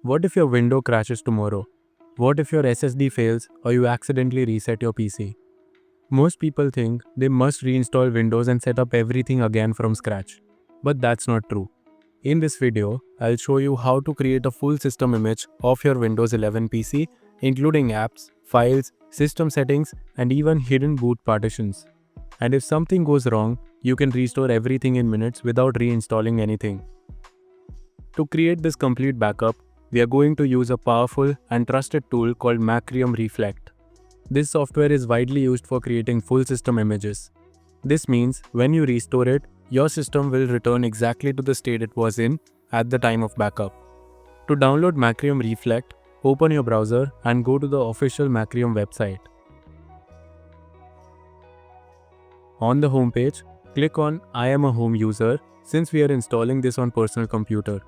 What if your window crashes tomorrow? What if your SSD fails or you accidentally reset your PC? Most people think they must reinstall Windows and set up everything again from scratch. But that's not true. In this video, I'll show you how to create a full system image of your Windows 11 PC, including apps, files, system settings, and even hidden boot partitions. And if something goes wrong, you can restore everything in minutes without reinstalling anything. To create this complete backup, we are going to use a powerful and trusted tool called Macrium Reflect. This software is widely used for creating full system images. This means when you restore it, your system will return exactly to the state it was in at the time of backup. To download Macrium Reflect, open your browser and go to the official Macrium website. On the home page, click on I am a home user since we are installing this on personal computer.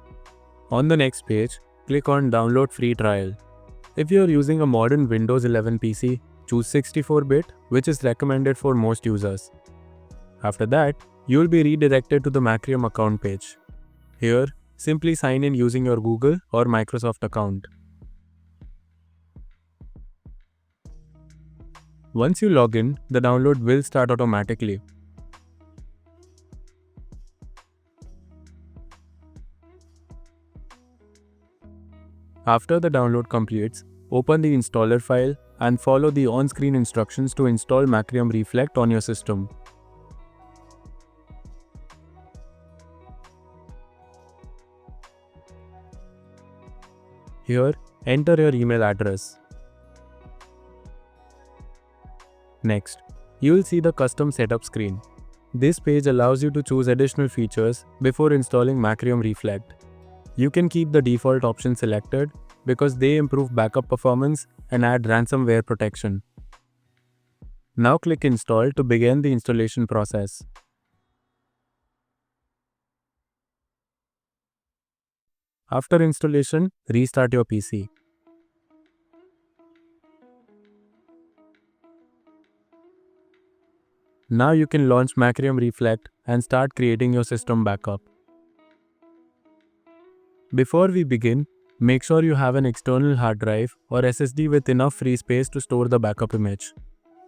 On the next page, click on Download Free Trial. If you are using a modern Windows 11 PC, choose 64-bit, which is recommended for most users. After that, you will be redirected to the Macrium account page. Here, simply sign in using your Google or Microsoft account. Once you log in, the download will start automatically. After the download completes, open the installer file and follow the on-screen instructions to install Macrium Reflect on your system. Here, enter your email address. Next, you will see the custom setup screen. This page allows you to choose additional features before installing Macrium Reflect. You can keep the default options selected because they improve backup performance and add ransomware protection. Now click Install to begin the installation process. After installation, restart your PC. Now you can launch Macrium Reflect and start creating your system backup. Before we begin, make sure you have an external hard drive or SSD with enough free space to store the backup image.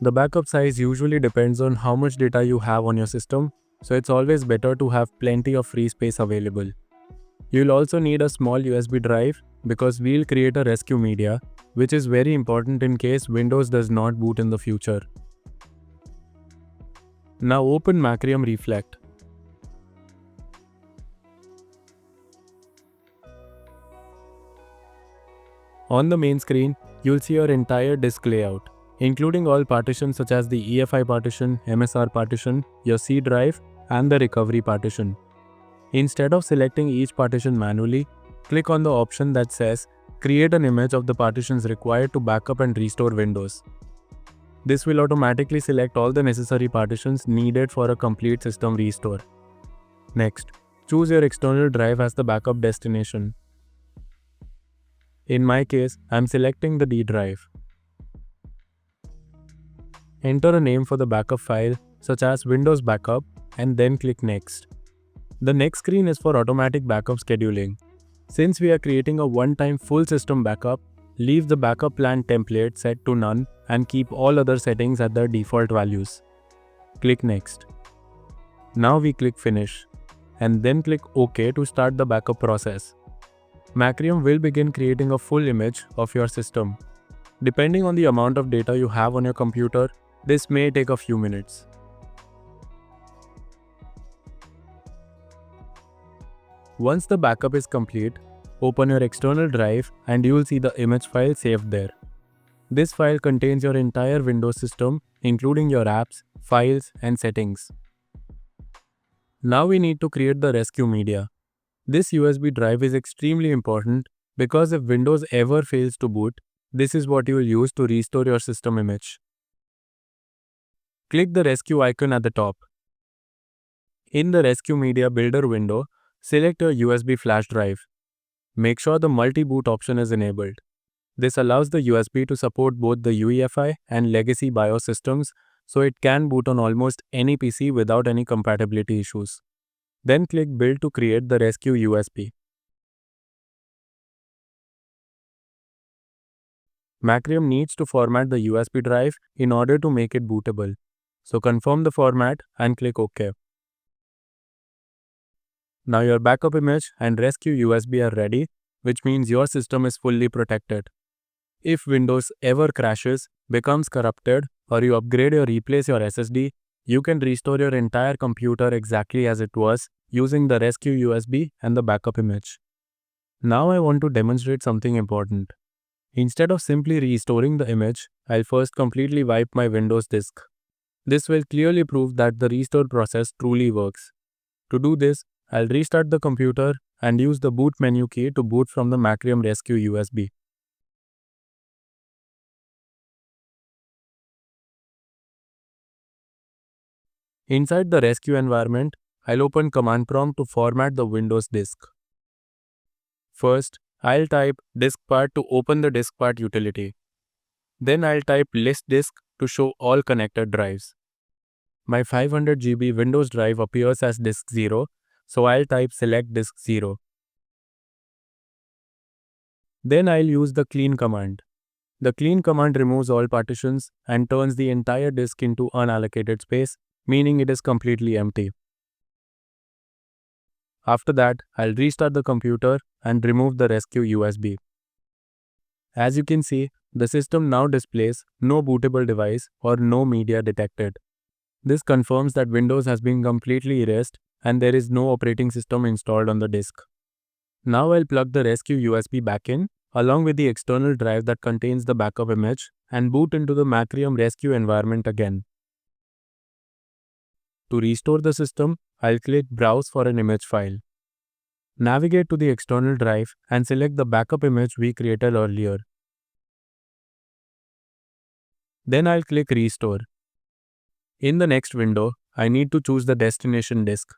The backup size usually depends on how much data you have on your system, so it's always better to have plenty of free space available. You'll also need a small USB drive because we'll create a rescue media, which is very important in case Windows does not boot in the future. Now open Macrium Reflect. On the main screen, you'll see your entire disk layout, including all partitions such as the EFI partition, MSR partition, your C drive, and the recovery partition. Instead of selecting each partition manually, click on the option that says Create an image of the partitions required to backup and restore Windows. This will automatically select all the necessary partitions needed for a complete system restore. Next, choose your external drive as the backup destination. In my case, I'm selecting the D drive. Enter a name for the backup file, such as Windows Backup, and then click Next. The next screen is for automatic backup scheduling. Since we are creating a one-time full system backup, leave the backup plan template set to none and keep all other settings at their default values. Click Next. Now we click Finish, and then click OK to start the backup process. Macrium will begin creating a full image of your system. Depending on the amount of data you have on your computer, this may take a few minutes. Once the backup is complete, open your external drive and you will see the image file saved there. This file contains your entire Windows system, including your apps, files, and settings. Now we need to create the rescue media. This USB drive is extremely important because if Windows ever fails to boot, this is what you will use to restore your system image. Click the rescue icon at the top. In the Rescue Media Builder window, select your USB flash drive. Make sure the multi-boot option is enabled. This allows the USB to support both the UEFI and legacy BIOS systems, so it can boot on almost any PC without any compatibility issues. Then click Build to create the Rescue USB. Macrium needs to format the USB drive in order to make it bootable. So confirm the format and click OK. Now your backup image and rescue USB are ready, which means your system is fully protected. If Windows ever crashes, becomes corrupted, or you upgrade or replace your SSD, you can restore your entire computer exactly as it was using the rescue USB and the backup image. Now I want to demonstrate something important. Instead of simply restoring the image, I'll first completely wipe my Windows disk. This will clearly prove that the restore process truly works. To do this, I'll restart the computer and use the boot menu key to boot from the Macrium Rescue USB. Inside the rescue environment, I'll open command prompt to format the Windows disk. First, I'll type diskpart to open the diskpart utility. Then I'll type list disk to show all connected drives. My 500 GB Windows drive appears as disk 0, so I'll type select disk 0. Then I'll use the clean command. The clean command removes all partitions and turns the entire disk into unallocated space, meaning it is completely empty. After that, I'll restart the computer and remove the rescue USB. As you can see, the system now displays no bootable device or no media detected. This confirms that Windows has been completely erased and there is no operating system installed on the disk. Now I'll plug the rescue USB back in, along with the external drive that contains the backup image, and boot into the Macrium Rescue environment again. To restore the system, I'll click Browse for an image file. Navigate to the external drive and select the backup image we created earlier. Then I'll click Restore. In the next window, I need to choose the destination disk.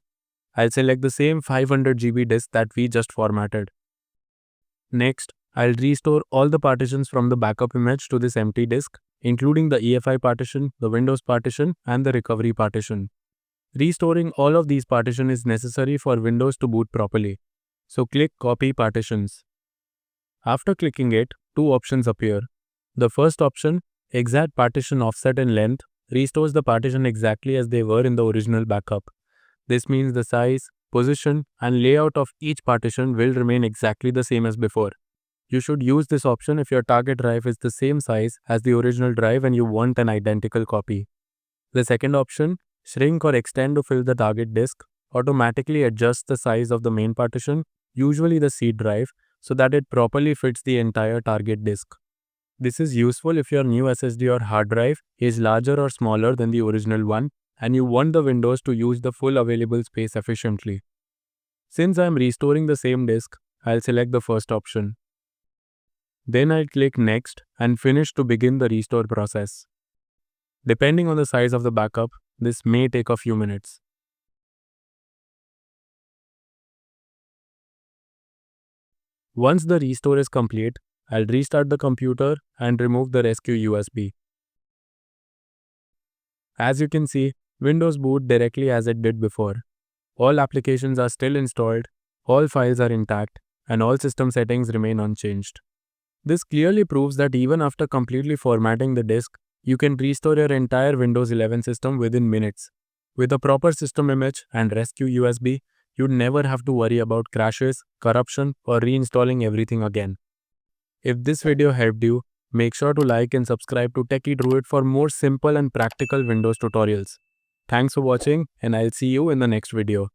I'll select the same 500 GB disk that we just formatted. Next, I'll restore all the partitions from the backup image to this empty disk, including the EFI partition, the Windows partition, and the recovery partition. Restoring all of these partitions is necessary for Windows to boot properly. So click Copy Partitions. After clicking it, two options appear. The first option, Exact Partition Offset in Length, restores the partition exactly as they were in the original backup. This means the size, position, and layout of each partition will remain exactly the same as before. You should use this option if your target drive is the same size as the original drive and you want an identical copy. The second option, Shrink or Extend to fill the target disk, automatically adjusts the size of the main partition, usually the C drive, so that it properly fits the entire target disk. This is useful if your new SSD or hard drive is larger or smaller than the original one and you want the Windows to use the full available space efficiently. Since I am restoring the same disk, I'll select the first option. Then I'll click Next and Finish to begin the restore process. Depending on the size of the backup, this may take a few minutes. Once the restore is complete, I'll restart the computer and remove the rescue USB. As you can see, Windows boot directly as it did before. All applications are still installed, all files are intact, and all system settings remain unchanged. This clearly proves that even after completely formatting the disk, you can restore your entire Windows 11 system within minutes. With a proper system image and rescue USB, you'd never have to worry about crashes, corruption, or reinstalling everything again. If this video helped you, make sure to like and subscribe to Techie Druid for more simple and practical Windows tutorials. Thanks for watching, and I'll see you in the next video.